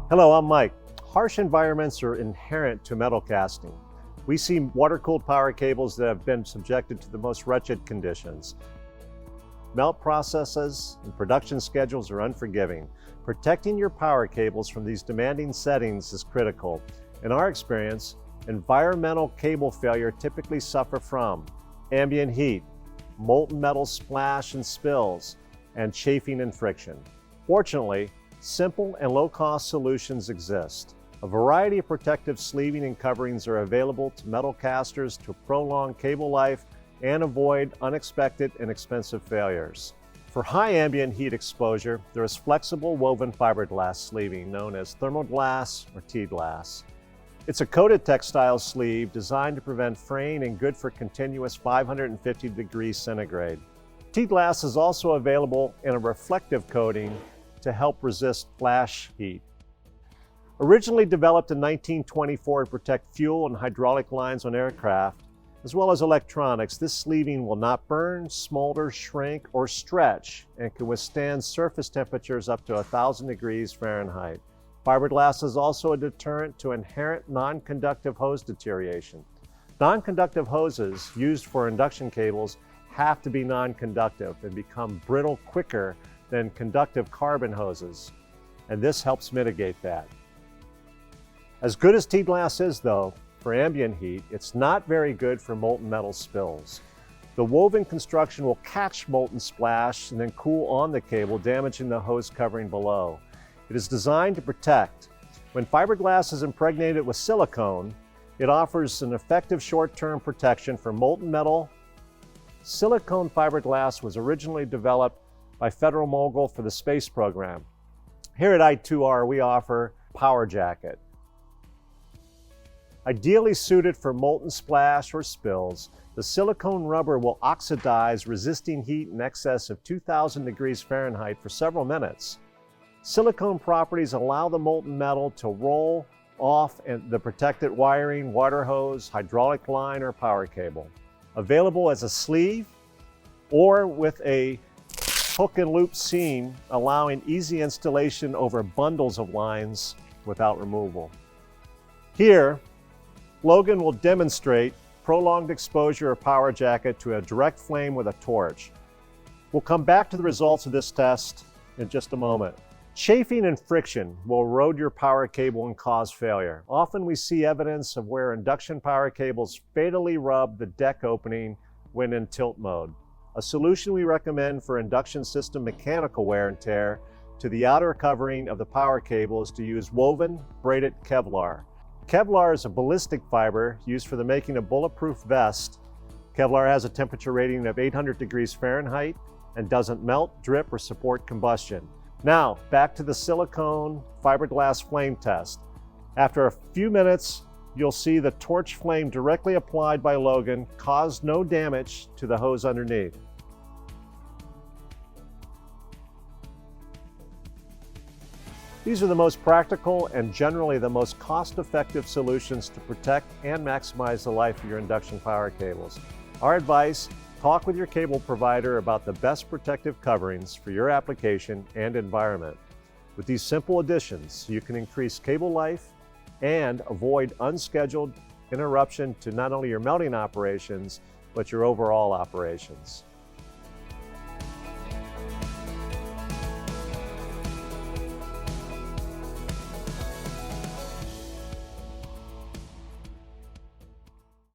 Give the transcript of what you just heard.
Hello, I'm Mike. Harsh environments are inherent to metal casting. We see water-cooled power cables that have been subjected to the most wretched conditions. Melt processes and production schedules are unforgiving. Protecting your power cables from these demanding settings is critical. In our experience, environmental cable failure typically suffer from ambient heat, molten metal splash and spills, and chafing and friction. Fortunately, simple and low-cost solutions exist. A variety of protective sleeving and coverings are available to metal casters to prolong cable life and avoid unexpected and expensive failures. For high ambient heat exposure, there is flexible woven fiberglass sleeving known as thermoglass or T-glass. It's a coated textile sleeve designed to prevent fraying and good for continuous 550 degrees centigrade. T-glass is also available in a reflective coating to help resist flash heat. Originally developed in 1924 to protect fuel and hydraulic lines on aircraft, as well as electronics, this sleeving will not burn, smolder, shrink, or stretch, and can withstand surface temperatures up to 1,000 degrees Fahrenheit. Fiberglass is also a deterrent to inherent non-conductive hose deterioration. Non-conductive hoses used for induction cables have to be non-conductive and become brittle quicker than conductive carbon hoses, and this helps mitigate that. As good as T-glass is, though, for ambient heat, it's not very good for molten metal spills. The woven construction will catch molten splash and then cool on the cable, damaging the hose covering below. It is designed to protect. When fiberglass is impregnated with silicone, it offers an effective short-term protection for molten metal. Silicone fiberglass was originally developed by Federal Mogul for the space program. Here at I2R, we offer Power Jacket. Ideally suited for molten splash or spills, the silicone rubber will oxidize, resisting heat in excess of 2,000 degrees Fahrenheit for several minutes. Silicone properties allow the molten metal to roll off the protected wiring, water hose, hydraulic line, or power cable. Available as a sleeve or with a hook and loop seam, allowing easy installation over bundles of lines without removal. Here, Logan will demonstrate prolonged exposure of Power Jacket to a direct flame with a torch. We'll come back to the results of this test in just a moment. Chafing and friction will erode your power cable and cause failure. Often we see evidence of where induction power cables fatally rub the deck opening when in tilt mode. A solution we recommend for induction system mechanical wear and tear to the outer covering of the power cable is to use woven braided Kevlar. Kevlar is a ballistic fiber used for the making of bulletproof vests. Kevlar has a temperature rating of 800 degrees Fahrenheit and doesn't melt, drip, or support combustion. Now, back to the silicone fiberglass flame test. After a few minutes, you'll see the torch flame directly applied by Logan caused no damage to the hose underneath. These are the most practical and generally the most cost-effective solutions to protect and maximize the life of your induction power cables. Our advice: talk with your cable provider about the best protective coverings for your application and environment. With these simple additions, you can increase cable life and avoid unscheduled interruption to not only your melting operations, but your overall operations.